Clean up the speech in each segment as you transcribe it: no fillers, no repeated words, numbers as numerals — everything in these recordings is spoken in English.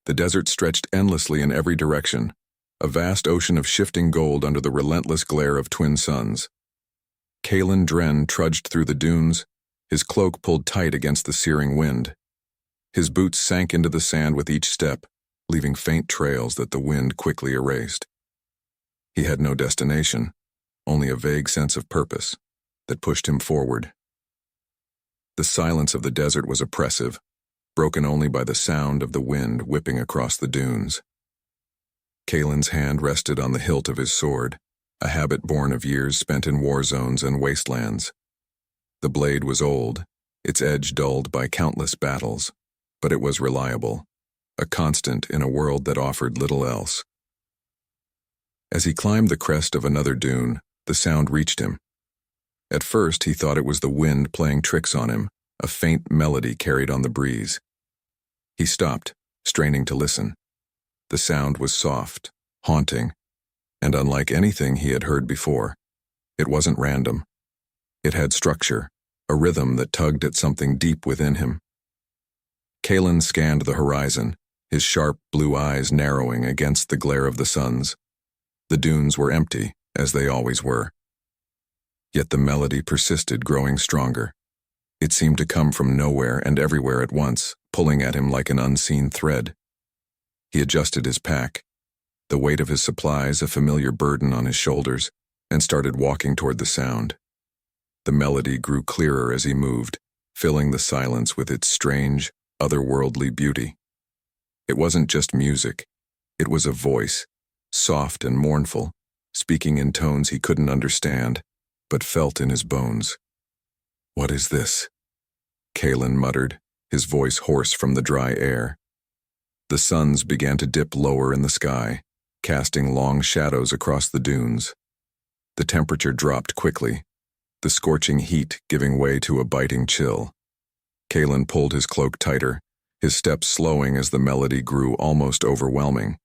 The desert stretched endlessly in every direction, a vast ocean of shifting gold under the relentless glare of twin suns. Kalen Dren trudged through the dunes, his cloak pulled tight against the searing wind. His boots sank into the sand with each step, leaving faint trails that the wind quickly erased. He had no destination, only a vague sense of purpose that pushed him forward. The silence of the desert was oppressive, broken only by the sound of the wind whipping across the dunes. Kalen's hand rested on the hilt of his sword, a habit born of years spent in war zones and wastelands. The blade was old, its edge dulled by countless battles, but it was reliable, a constant in a world that offered little else. As he climbed the crest of another dune, the sound reached him. At first, he thought it was the wind playing tricks on him, a faint melody carried on the breeze. He stopped, straining to listen. The sound was soft, haunting, and unlike anything he had heard before. It wasn't random. It had structure, a rhythm that tugged at something deep within him. Kalen scanned the horizon, his sharp blue eyes narrowing against the glare of the suns. The dunes were empty, as they always were. Yet the melody persisted, growing stronger. It seemed to come from nowhere and everywhere at once, pulling at him like an unseen thread. He adjusted his pack, the weight of his supplies a familiar burden on his shoulders, and started walking toward the sound. The melody grew clearer as he moved, filling the silence with its strange, otherworldly beauty. It wasn't just music. It was a voice, soft and mournful, speaking in tones he couldn't understand, but felt in his bones. "What is this?" Kalen muttered, his voice hoarse from the dry air. The suns began to dip lower in the sky, casting long shadows across the dunes. The temperature dropped quickly, the scorching heat giving way to a biting chill. Kalen pulled his cloak tighter, his steps slowing as the melody grew almost overwhelming.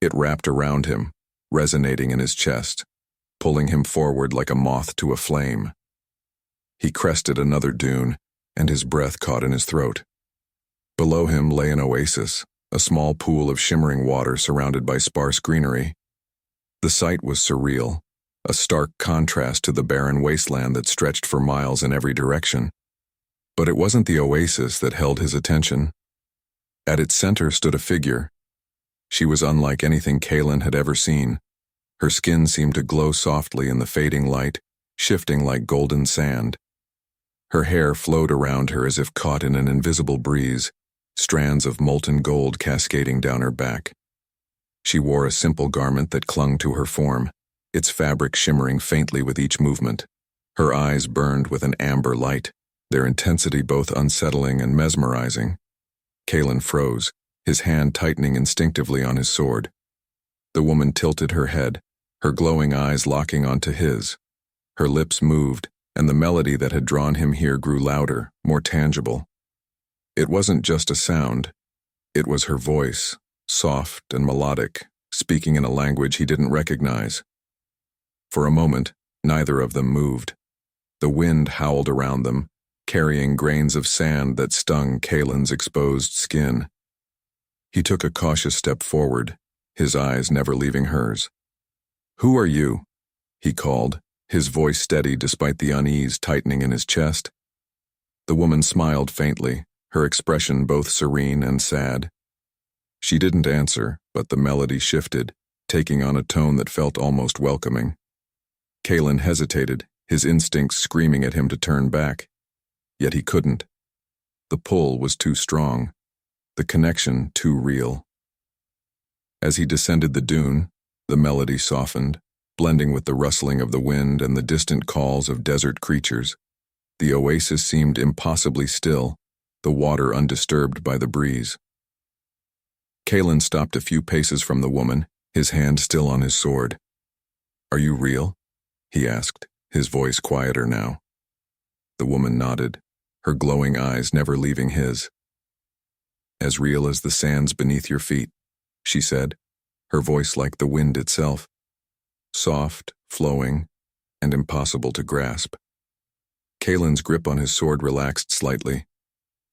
It wrapped around him, resonating in his chest, pulling him forward like a moth to a flame. He crested another dune, and his breath caught in his throat. Below him lay an oasis, a small pool of shimmering water surrounded by sparse greenery. The sight was surreal, a stark contrast to the barren wasteland that stretched for miles in every direction. But it wasn't the oasis that held his attention. At its center stood a figure. She was unlike anything Kalen had ever seen. Her skin seemed to glow softly in the fading light, shifting like golden sand. Her hair flowed around her as if caught in an invisible breeze, strands of molten gold cascading down her back. She wore a simple garment that clung to her form, its fabric shimmering faintly with each movement. Her eyes burned with an amber light, their intensity both unsettling and mesmerizing. Kalen froze, his hand tightening instinctively on his sword. The woman tilted her head, her glowing eyes locking onto his. Her lips moved, and the melody that had drawn him here grew louder, more tangible. It wasn't just a sound. It was her voice, soft and melodic, speaking in a language he didn't recognize. For a moment, neither of them moved. The wind howled around them, carrying grains of sand that stung Kalen's exposed skin. He took a cautious step forward, his eyes never leaving hers. "Who are you?" he called, his voice steady despite the unease tightening in his chest. The woman smiled faintly, her expression both serene and sad. She didn't answer, but the melody shifted, taking on a tone that felt almost welcoming. Kalen hesitated, his instincts screaming at him to turn back. Yet he couldn't. The pull was too strong, the connection too real. As he descended the dune, the melody softened, blending with the rustling of the wind and the distant calls of desert creatures. The oasis seemed impossibly still, the water undisturbed by the breeze. Kalen stopped a few paces from the woman, his hand still on his sword. "Are you real?" he asked, his voice quieter now. The woman nodded, her glowing eyes never leaving his. "As real as the sands beneath your feet," she said, her voice like the wind itself. Soft, flowing, and impossible to grasp. Kalen's grip on his sword relaxed slightly.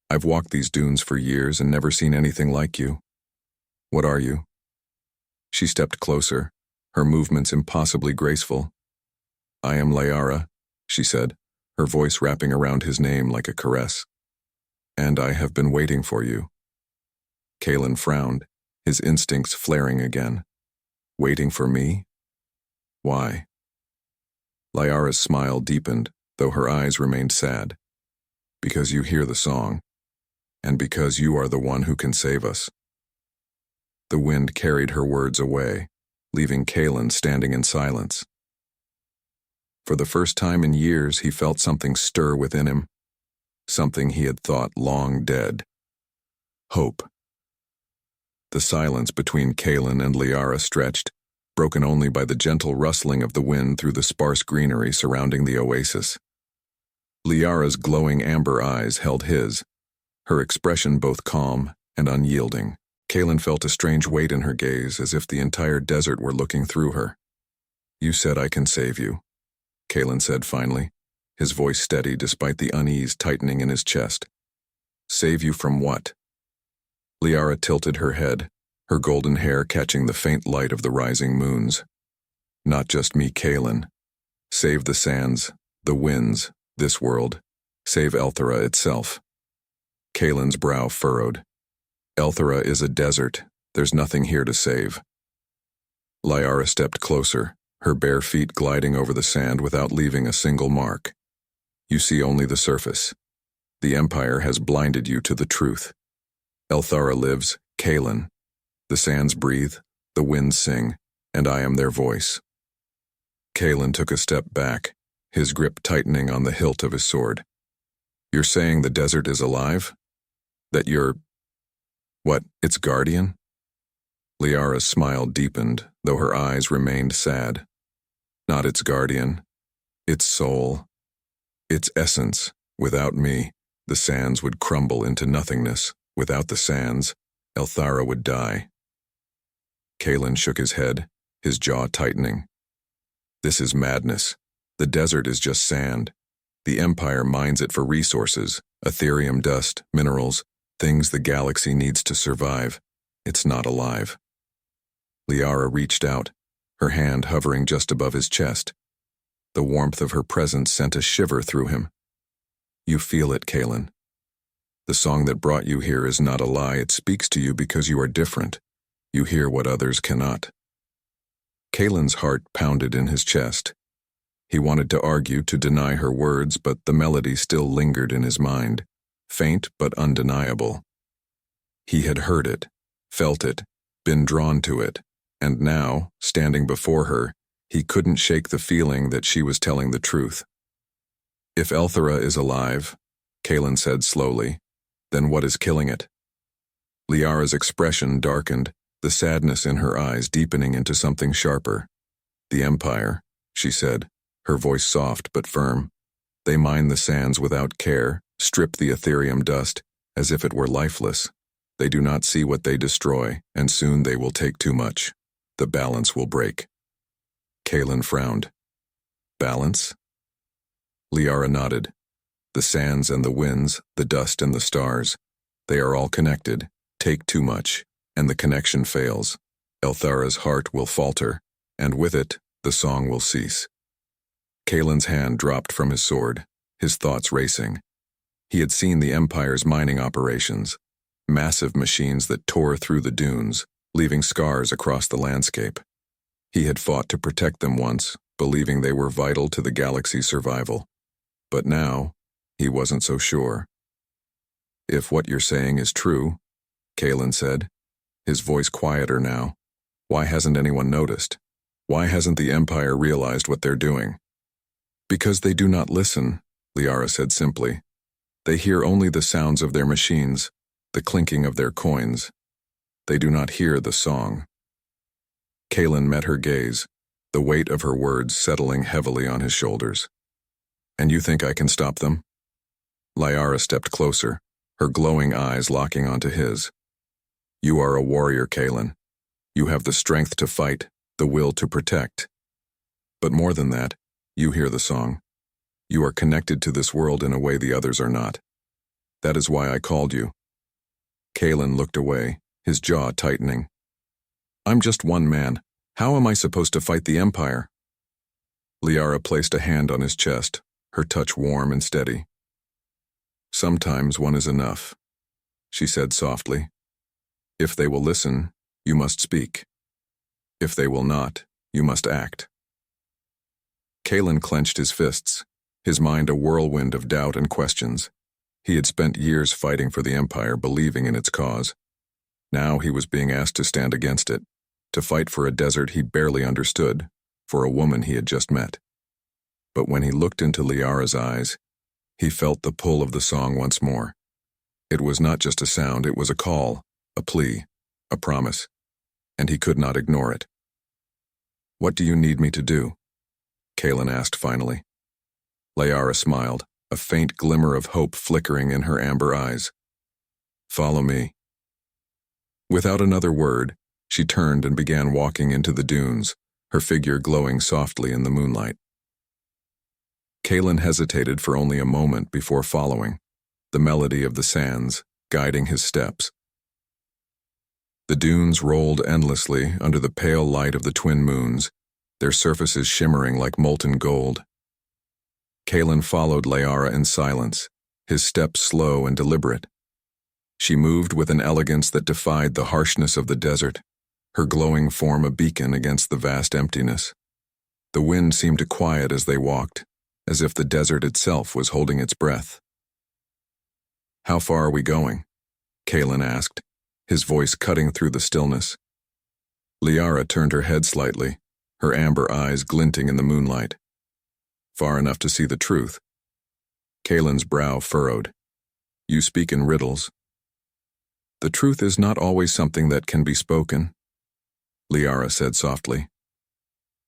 "I've walked these dunes for years and never seen anything like you," What are you? She stepped closer, her movements impossibly graceful. I am Liara, she said, her voice wrapping around his name like a caress. And I have been waiting for you. Kalen frowned, his instincts flaring again. Waiting for me? Why? Liara's smile deepened, though her eyes remained sad. Because you hear the song, and because you are the one who can save us. The wind carried her words away, leaving Kalen standing in silence. For the first time in years, he felt something stir within him, something he had thought long dead. Hope. The silence between Kalen and Liara stretched, broken only by the gentle rustling of the wind through the sparse greenery surrounding the oasis. Liara's glowing amber eyes held his, her expression both calm and unyielding. Kalen felt a strange weight in her gaze, as if the entire desert were looking through her. You said I can save you, Kalen said finally, his voice steady despite the unease tightening in his chest. Save you from what? Liara tilted her head, her golden hair catching the faint light of the rising moons. Not just me, Kalen. Save the sands, the winds, this world. Save Elthara itself. Kalen's brow furrowed. Elthara is a desert. There's nothing here to save. Liara stepped closer, her bare feet gliding over the sand without leaving a single mark. You see only the surface. The Empire has blinded you to the truth. Elthara lives, Kalen. The sands breathe, the winds sing, and I am their voice. Kalen took a step back, his grip tightening on the hilt of his sword. You're saying the desert is alive? That you're, its guardian? Liara's smile deepened, though her eyes remained sad. Not its guardian, its soul, its essence. Without me, the sands would crumble into nothingness. Without the sands, Elthara would die. Kalen shook his head, his jaw tightening. This is madness. The desert is just sand. The Empire mines it for resources, ethereum dust, minerals, things the galaxy needs to survive. It's not alive. Liara reached out, her hand hovering just above his chest. The warmth of her presence sent a shiver through him. You feel it, Kalen. The song that brought you here is not a lie. It speaks to you because you are different. You hear what others cannot. Kalen's heart pounded in his chest. He wanted to argue, to deny her words, but the melody still lingered in his mind, faint but undeniable. He had heard it, felt it, been drawn to it, and now, standing before her, he couldn't shake the feeling that she was telling the truth. If Elthara is alive, Kalen said slowly, then what is killing it? Liara's expression darkened, the sadness in her eyes deepening into something sharper. The Empire, she said, her voice soft but firm. They mine the sands without care, strip the ethereum dust, as if it were lifeless. They do not see what they destroy, and soon they will take too much. The balance will break. Kalen frowned. Balance? Liara nodded. The sands and the winds, the dust and the stars, they are all connected. Take too much, and the connection fails. Elthara's heart will falter, and with it, the song will cease. Kalen's hand dropped from his sword, his thoughts racing. He had seen the Empire's mining operations, massive machines that tore through the dunes, leaving scars across the landscape. He had fought to protect them once, believing they were vital to the galaxy's survival. But now, he wasn't so sure. If what you're saying is true, Kalen said, his voice quieter now, why hasn't anyone noticed? Why hasn't the Empire realized what they're doing? Because they do not listen, Liara said simply. They hear only the sounds of their machines, the clinking of their coins. They do not hear the song. Kalen met her gaze, the weight of her words settling heavily on his shoulders. And you think I can stop them? Liara stepped closer, her glowing eyes locking onto his. You are a warrior, Kalen. You have the strength to fight, the will to protect. But more than that, you hear the song. You are connected to this world in a way the others are not. That is why I called you. Kalen looked away, his jaw tightening, I'm just one man. How am I supposed to fight the Empire? Liara placed a hand on his chest, her touch warm and steady. Sometimes one is enough, she said softly. If they will listen, you must speak. If they will not, you must act. Kalen clenched his fists, his mind a whirlwind of doubt and questions. He had spent years fighting for the Empire, believing in its cause. Now he was being asked to stand against it, to fight for a desert he barely understood, for a woman he had just met. But when he looked into Liara's eyes, he felt the pull of the song once more. It was not just a sound, it was a call, a plea, a promise, and he could not ignore it. What do you need me to do? Kalen asked finally. Liara smiled, a faint glimmer of hope flickering in her amber eyes. Follow me. Without another word, she turned and began walking into the dunes, her figure glowing softly in the moonlight. Kalen hesitated for only a moment before following, the melody of the sands guiding his steps. The dunes rolled endlessly under the pale light of the twin moons, their surfaces shimmering like molten gold. Kalen followed Liara in silence, his steps slow and deliberate. She moved with an elegance that defied the harshness of the desert, her glowing form a beacon against the vast emptiness. The wind seemed to quiet as they walked, as if the desert itself was holding its breath. How far are we going? Kalen asked, his voice cutting through the stillness. Liara turned her head slightly, her amber eyes glinting in the moonlight. Far enough to see the truth. Kalen's brow furrowed. You speak in riddles. The truth is not always something that can be spoken, Liara said softly.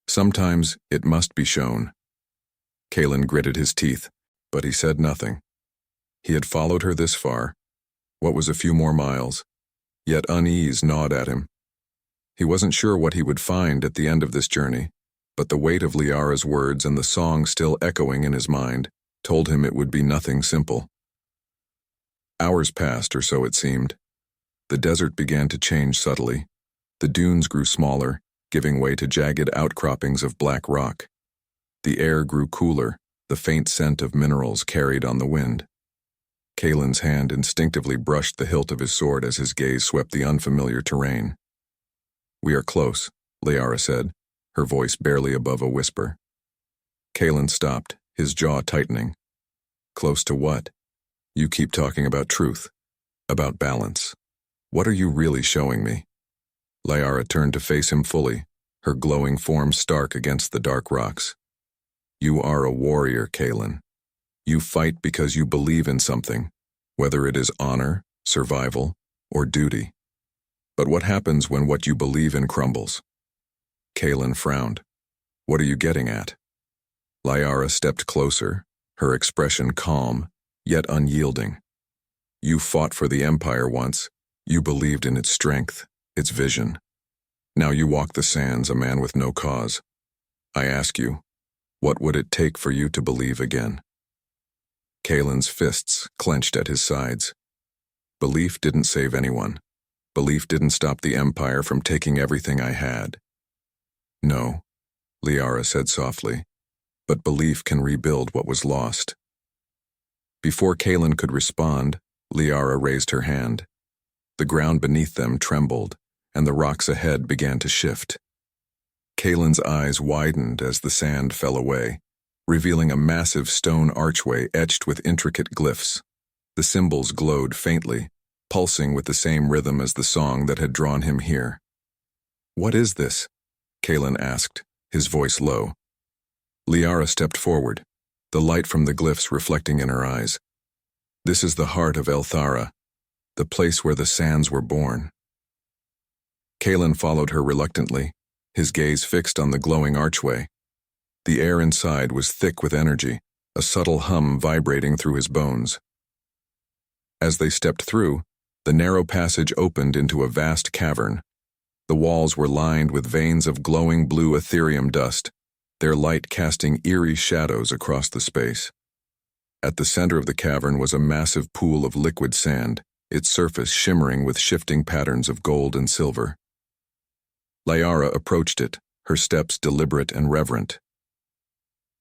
Sometimes it must be shown. Kalen gritted his teeth, but he said nothing. He had followed her this far. What was a few more miles? Yet unease gnawed at him. He wasn't sure what he would find at the end of this journey, but the weight of Liara's words and the song still echoing in his mind told him it would be nothing simple. Hours passed, or so it seemed. The desert began to change subtly. The dunes grew smaller, giving way to jagged outcroppings of black rock. The air grew cooler, the faint scent of minerals carried on the wind. Kalen's hand instinctively brushed the hilt of his sword as his gaze swept the unfamiliar terrain. We are close, Liara said, her voice barely above a whisper. Kalen stopped, his jaw tightening. Close to what? You keep talking about truth, about balance. What are you really showing me? Liara turned to face him fully, her glowing form stark against the dark rocks. You are a warrior, Kalen. You fight because you believe in something, whether it is honor, survival, or duty. But what happens when what you believe in crumbles? Kalen frowned. What are you getting at? Liara stepped closer, her expression calm, yet unyielding. You fought for the Empire once. You believed in its strength, its vision. Now you walk the sands, a man with no cause. I ask you, what would it take for you to believe again? Kalen's fists clenched at his sides. Belief didn't save anyone. Belief didn't stop the Empire from taking everything I had. No, Liara said softly, but belief can rebuild what was lost. Before Kalen could respond, Liara raised her hand. The ground beneath them trembled, and the rocks ahead began to shift. Kalen's eyes widened as the sand fell away, revealing a massive stone archway etched with intricate glyphs. The symbols glowed faintly, pulsing with the same rhythm as the song that had drawn him here. What is this? Kalen asked, his voice low. Liara stepped forward, the light from the glyphs reflecting in her eyes. This is the heart of El Thara, the place where the sands were born. Kalen followed her reluctantly, his gaze fixed on the glowing archway. The air inside was thick with energy, a subtle hum vibrating through his bones. As they stepped through, the narrow passage opened into a vast cavern. The walls were lined with veins of glowing blue etherium dust, their light casting eerie shadows across the space. At the center of the cavern was a massive pool of liquid sand, its surface shimmering with shifting patterns of gold and silver. Liara approached it, her steps deliberate and reverent.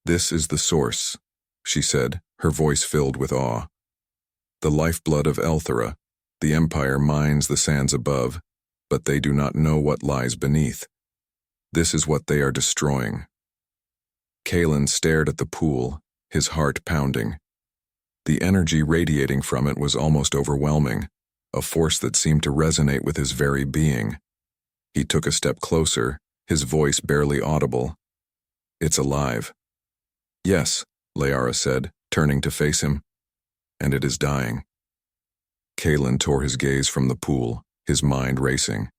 "This is the source," she said, her voice filled with awe. "The lifeblood of Elthera. The Empire mines the sands above, but they do not know what lies beneath. This is what they are destroying." Kalen stared at the pool, his heart pounding. The energy radiating from it was almost overwhelming, a force that seemed to resonate with his very being. He took a step closer, his voice barely audible. "It's alive." "Yes," Liara said, turning to face him. "And it is dying." Kalen tore his gaze from the pool, his mind racing.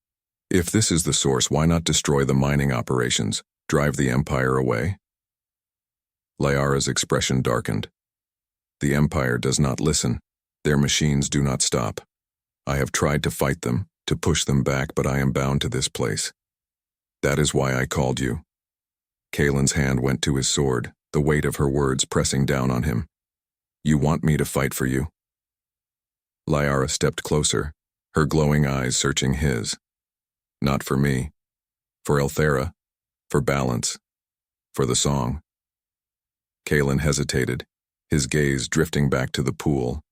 If this is the source, why not destroy the mining operations, drive the Empire away? Liara's expression darkened. "The Empire does not listen. Their machines do not stop. I have tried to fight them, to push them back, but I am bound to this place. That is why I called you." Kalen's hand went to his sword, the weight of her words pressing down on him. "You want me to fight for you?" Liara stepped closer, her glowing eyes searching his. "Not for me. For Elthera. For balance. For the song." Kalen hesitated, his gaze drifting back to the pool.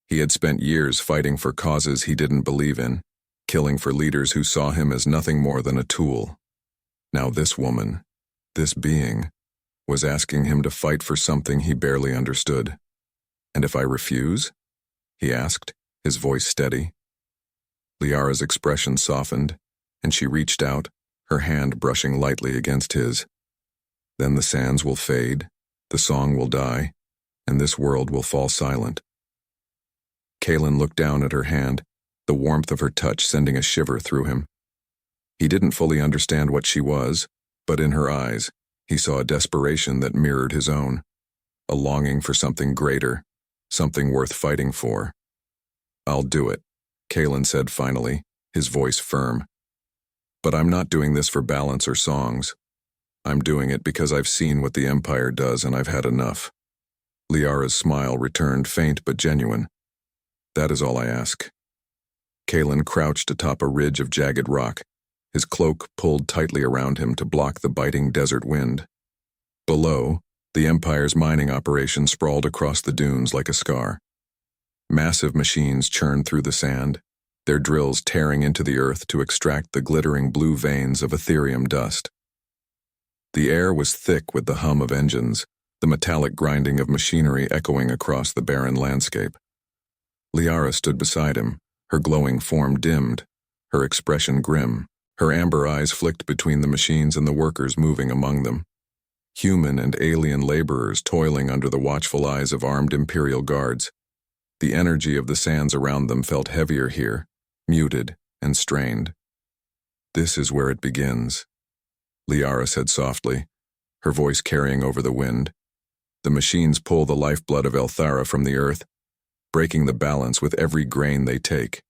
He had spent years fighting for causes he didn't believe in, killing for leaders who saw him as nothing more than a tool. Now this woman, this being, was asking him to fight for something he barely understood. "And if I refuse?" he asked, his voice steady. Liara's expression softened, and she reached out, her hand brushing lightly against his. "Then the sands will fade, the song will die, and this world will fall silent." Kalen looked down at her hand, the warmth of her touch sending a shiver through him. He didn't fully understand what she was, but in her eyes, he saw a desperation that mirrored his own, a longing for something greater, something worth fighting for. "I'll do it," Kalen said finally, his voice firm. "But I'm not doing this for balance or songs. I'm doing it because I've seen what the Empire does and I've had enough." Liara's smile returned, faint but genuine. "That is all I ask." Kalen crouched atop a ridge of jagged rock, his cloak pulled tightly around him to block the biting desert wind. Below, the Empire's mining operation sprawled across the dunes like a scar. Massive machines churned through the sand, their drills tearing into the earth to extract the glittering blue veins of Ethereum dust. The air was thick with the hum of engines, the metallic grinding of machinery echoing across the barren landscape. Liara stood beside him, her glowing form dimmed, her expression grim, her amber eyes flicked between the machines and the workers moving among them. Human and alien laborers toiling under the watchful eyes of armed Imperial guards. The energy of the sands around them felt heavier here, muted and strained. "This is where it begins," Liara said softly, her voice carrying over the wind. "The machines pull the lifeblood of Elthera from the earth, breaking the balance with every grain they take."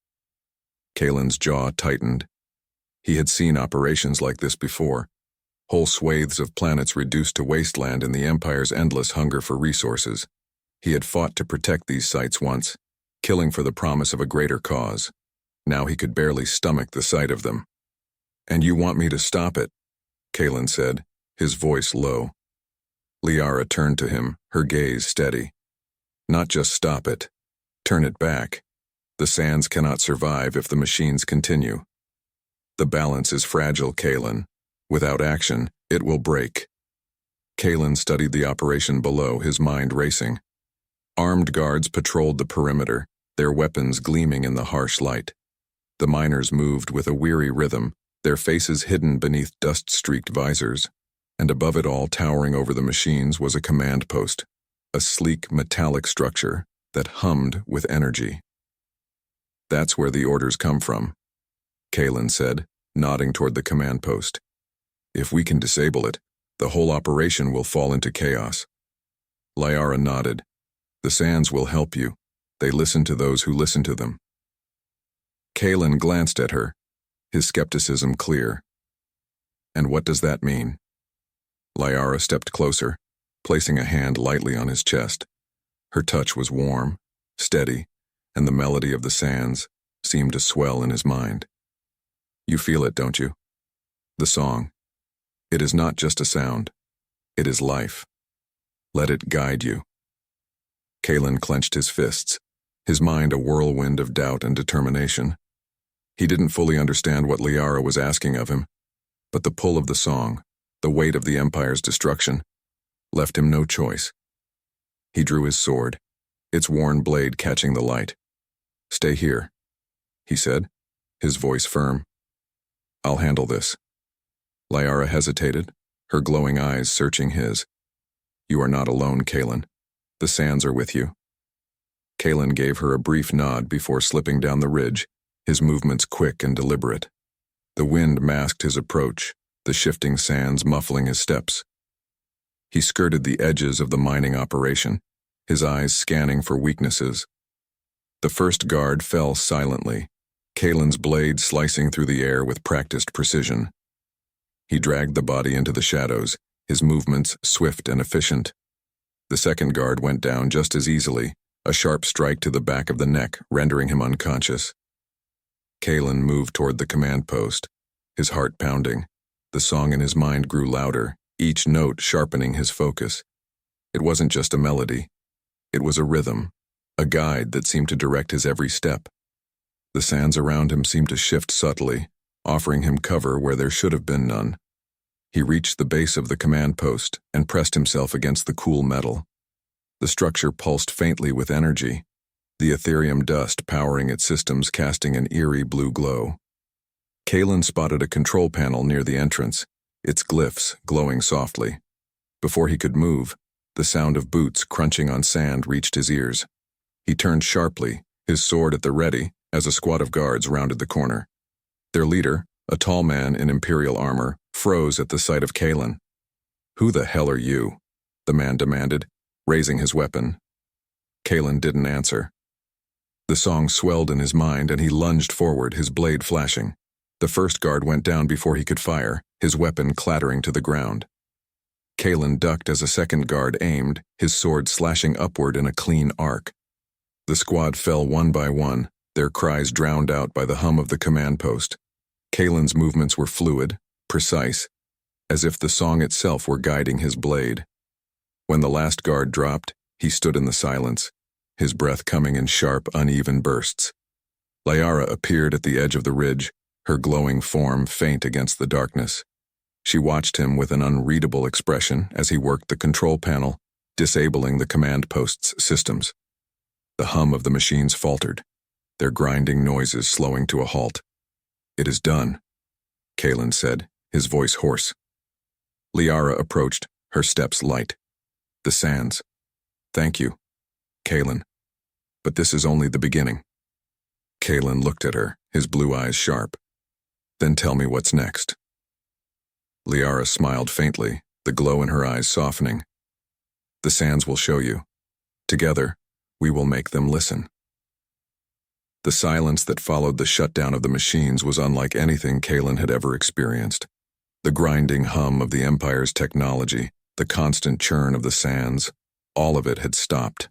Kalen's jaw tightened. He had seen operations like this before, whole swathes of planets reduced to wasteland in the Empire's endless hunger for resources. He had fought to protect these sites once, killing for the promise of a greater cause. Now he could barely stomach the sight of them. "And you want me to stop it?" Kalen said, his voice low. Liara turned to him, her gaze steady. "Not just stop it. Turn it back. The sands cannot survive if the machines continue. The balance is fragile, Kalen. Without action, it will break." Kalen studied the operation below, his mind racing. Armed guards patrolled the perimeter, their weapons gleaming in the harsh light. The miners moved with a weary rhythm, their faces hidden beneath dust-streaked visors, and above it all, towering over the machines, was a command post, a sleek metallic structure that hummed with energy. "That's where the orders come from," Kalen said, nodding toward the command post. "If we can disable it, the whole operation will fall into chaos." Liara nodded. "The sands will help you. They listen to those who listen to them." Kalen glanced at her, his skepticism clear. "And what does that mean?" Liara stepped closer, placing a hand lightly on his chest. Her touch was warm, steady, and the melody of the sands seemed to swell in his mind. "You feel it, don't you?" The song. It is not just a sound. It is life. Let it guide you. Kalen clenched his fists, his mind a whirlwind of doubt and determination. He didn't fully understand what Liara was asking of him, but the pull of the song, the weight of the Empire's destruction, left him no choice. He drew his sword, its worn blade catching the light. "Stay here," he said, his voice firm. "I'll handle this." Liara hesitated, her glowing eyes searching his. "You are not alone, Kalen. The sands are with you." Kalen gave her a brief nod before slipping down the ridge, his movements quick and deliberate. The wind masked his approach, the shifting sands muffling his steps. He skirted the edges of the mining operation, his eyes scanning for weaknesses. The first guard fell silently, Kalen's blade slicing through the air with practiced precision. He dragged the body into the shadows, his movements swift and efficient. The second guard went down just as easily, a sharp strike to the back of the neck, rendering him unconscious. Kalen moved toward the command post, his heart pounding. The song in his mind grew louder, each note sharpening his focus. It wasn't just a melody. It was a rhythm, a guide that seemed to direct his every step. The sands around him seemed to shift subtly, offering him cover where there should have been none. He reached the base of the command post and pressed himself against the cool metal. The structure pulsed faintly with energy, the Ethereum dust powering its systems casting an eerie blue glow. Kalen spotted a control panel near the entrance, its glyphs glowing softly. Before he could move, the sound of boots crunching on sand reached his ears. He turned sharply, his sword at the ready, as a squad of guards rounded the corner. Their leader, a tall man in Imperial armor, froze at the sight of Kalen. "Who the hell are you?" the man demanded, raising his weapon. Kalen didn't answer. The song swelled in his mind and he lunged forward, his blade flashing. The first guard went down before he could fire, his weapon clattering to the ground. Kalen ducked as a second guard aimed, his sword slashing upward in a clean arc. The squad fell one by one, their cries drowned out by the hum of the command post. Kalen's movements were fluid, precise, as if the song itself were guiding his blade. When the last guard dropped, he stood in the silence, his breath coming in sharp, uneven bursts. Liara appeared at the edge of the ridge, her glowing form faint against the darkness. She watched him with an unreadable expression as he worked the control panel, disabling the command post's systems. The hum of the machines faltered, their grinding noises slowing to a halt. "It is done," Kalen said, his voice hoarse. Liara approached, her steps light. "The sands. Thank you, Kalen. But this is only the beginning." Kalen looked at her, his blue eyes sharp. "Then tell me what's next." Liara smiled faintly, the glow in her eyes softening. "The sands will show you. Together, we will make them listen." The silence that followed the shutdown of the machines was unlike anything Kalen had ever experienced. The grinding hum of the Empire's technology, the constant churn of the sands, all of it had stopped.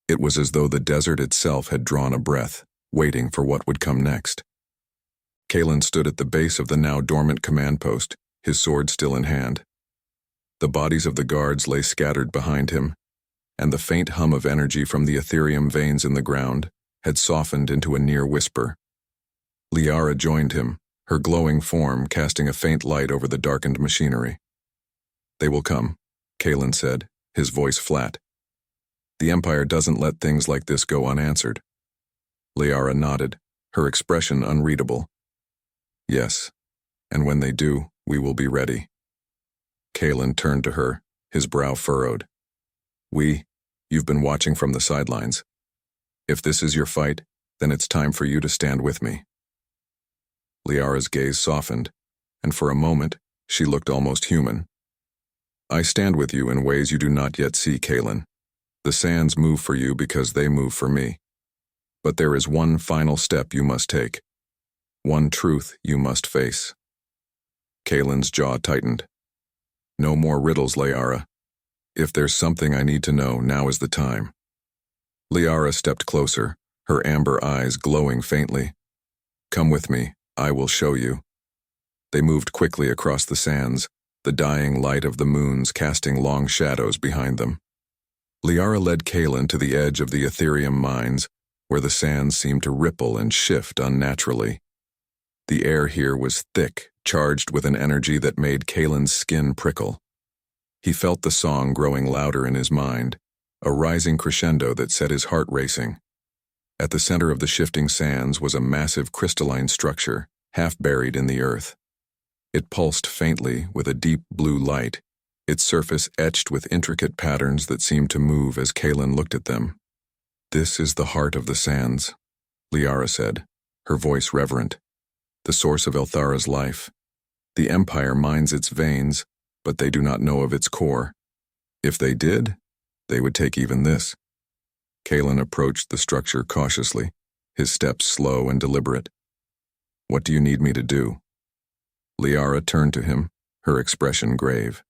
It was as though the desert itself had drawn a breath, waiting for what would come next. Kalen stood at the base of the now dormant command post, his sword still in hand. The bodies of the guards lay scattered behind him, and the faint hum of energy from the Ethereum veins in the ground had softened into a near whisper. Liara joined him, her glowing form casting a faint light over the darkened machinery. "They will come," Kalen said, his voice flat. "The Empire doesn't let things like this go unanswered." Liara nodded, her expression unreadable. "Yes, and when they do, we will be ready." Kalen turned to her, his brow furrowed. You've been watching from the sidelines. If this is your fight, then it's time for you to stand with me." Liara's gaze softened, and for a moment, she looked almost human. "I stand with you in ways you do not yet see, Kalen. The sands move for you because they move for me. But there is one final step you must take. One truth you must face." Kalen's jaw tightened. "No more riddles, Liara. If there's something I need to know, now is the time." Liara stepped closer, her amber eyes glowing faintly. "Come with me, I will show you." They moved quickly across the sands, the dying light of the moons casting long shadows behind them. Liara led Kalen to the edge of the Ethereum mines, where the sands seemed to ripple and shift unnaturally. The air here was thick, charged with an energy that made Kalen's skin prickle. He felt the song growing louder in his mind, a rising crescendo that set his heart racing. At the center of the shifting sands was a massive crystalline structure, half buried in the earth. It pulsed faintly with a deep blue light, its surface etched with intricate patterns that seemed to move as Kalen looked at them. "This is the heart of the sands," Liara said, her voice reverent. "The source of Elthara's life. The Empire mines its veins, but they do not know of its core. If they did, they would take even this." Kalen approached the structure cautiously, his steps slow and deliberate. "What do you need me to do?" Liara turned to him, her expression grave.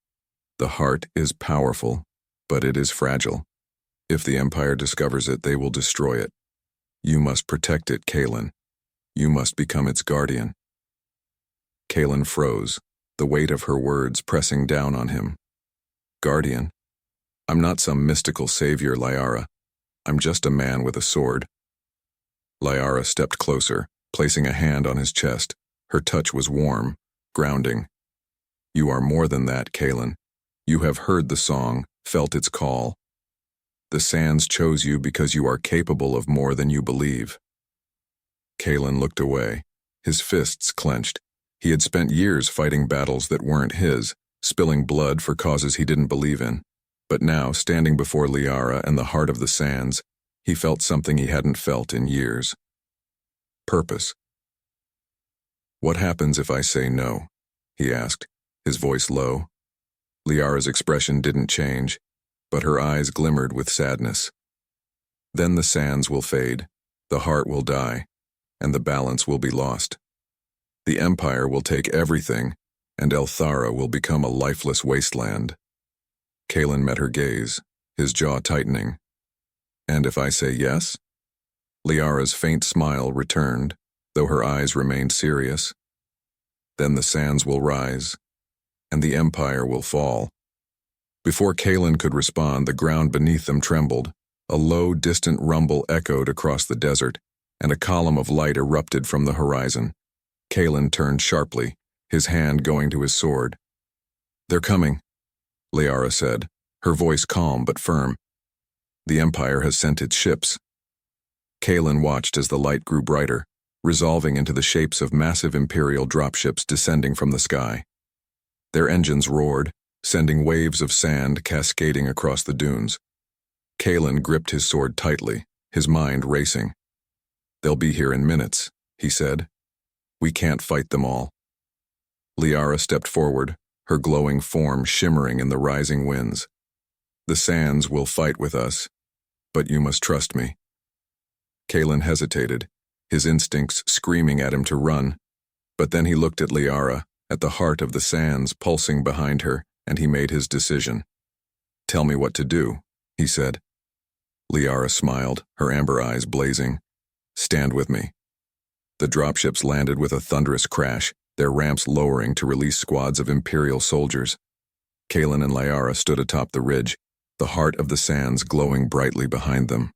"The heart is powerful, but it is fragile. If the Empire discovers it, they will destroy it. You must protect it, Kalen. You must become its guardian." Kalen froze, the weight of her words pressing down on him. "Guardian? I'm not some mystical savior, Liara. I'm just a man with a sword." Liara stepped closer, placing a hand on his chest. Her touch was warm, grounding. "You are more than that, Kalen. You have heard the song, felt its call. The sands chose you because you are capable of more than you believe." Kalen looked away, his fists clenched. He had spent years fighting battles that weren't his, spilling blood for causes he didn't believe in. But now, standing before Liara and the heart of the sands, he felt something he hadn't felt in years. Purpose. "What happens if I say no?" he asked, his voice low. Liara's expression didn't change, but her eyes glimmered with sadness. "Then the sands will fade, the heart will die, and the balance will be lost. The Empire will take everything, and Elthara will become a lifeless wasteland." Kalen met her gaze, his jaw tightening. "And if I say yes?" Liara's faint smile returned, though her eyes remained serious. "Then the sands will rise, and the Empire will fall." Before Kalen could respond, the ground beneath them trembled. A low, distant rumble echoed across the desert, and a column of light erupted from the horizon. Kalen turned sharply, his hand going to his sword. "They're coming," Liara said, her voice calm but firm. "The Empire has sent its ships." Kalen watched as the light grew brighter, resolving into the shapes of massive Imperial dropships descending from the sky. Their engines roared, sending waves of sand cascading across the dunes. Kalen gripped his sword tightly, his mind racing. "They'll be here in minutes," he said. "We can't fight them all." Liara stepped forward, her glowing form shimmering in the rising winds. "The sands will fight with us, but you must trust me." Kalen hesitated, his instincts screaming at him to run. But then he looked at Liara, at the heart of the sands pulsing behind her, and he made his decision. "Tell me what to do," he said. Liara smiled, her amber eyes blazing. "Stand with me." The dropships landed with a thunderous crash, their ramps lowering to release squads of Imperial soldiers. Kalen and Liara stood atop the ridge, the heart of the sands glowing brightly behind them.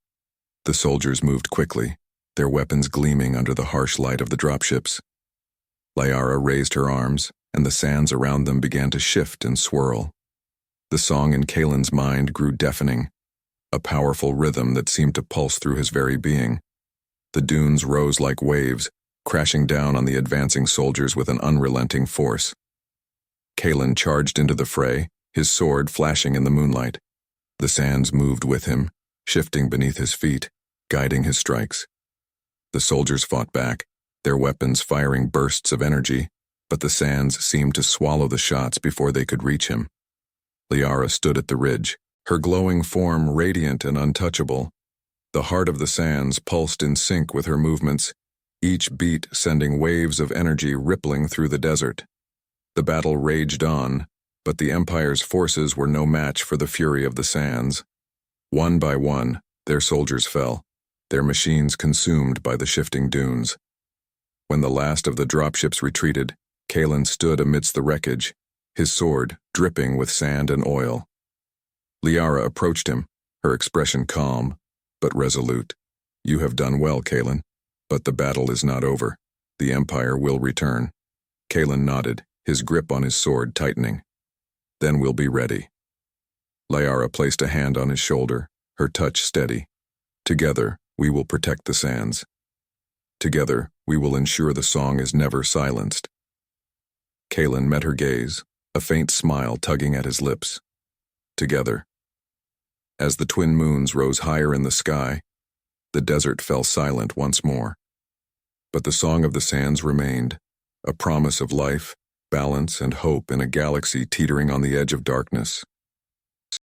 The soldiers moved quickly, their weapons gleaming under the harsh light of the dropships. Liara raised her arms, and the sands around them began to shift and swirl. The song in Kalen's mind grew deafening, a powerful rhythm that seemed to pulse through his very being. The dunes rose like waves, crashing down on the advancing soldiers with an unrelenting force. Kalen charged into the fray, his sword flashing in the moonlight. The sands moved with him, shifting beneath his feet, guiding his strikes. The soldiers fought back, their weapons firing bursts of energy, but the sands seemed to swallow the shots before they could reach him. Liara stood at the ridge, her glowing form radiant and untouchable. The heart of the sands pulsed in sync with her movements, each beat sending waves of energy rippling through the desert. The battle raged on, but the Empire's forces were no match for the fury of the sands. One by one, their soldiers fell, their machines consumed by the shifting dunes. When the last of the dropships retreated, Kaelin stood amidst the wreckage, his sword dripping with sand and oil. Liara approached him, her expression calm, but resolute. "You have done well, Kaelin, but the battle is not over. The Empire will return." Kaelin nodded, his grip on his sword tightening. "Then we'll be ready." Liara placed a hand on his shoulder, her touch steady. "Together, we will protect the sands. Together, we will ensure the song is never silenced." Kaelin met her gaze, a faint smile tugging at his lips. Together. As the twin moons rose higher in the sky, the desert fell silent once more. But the song of the sands remained, a promise of life, balance, and hope in a galaxy teetering on the edge of darkness.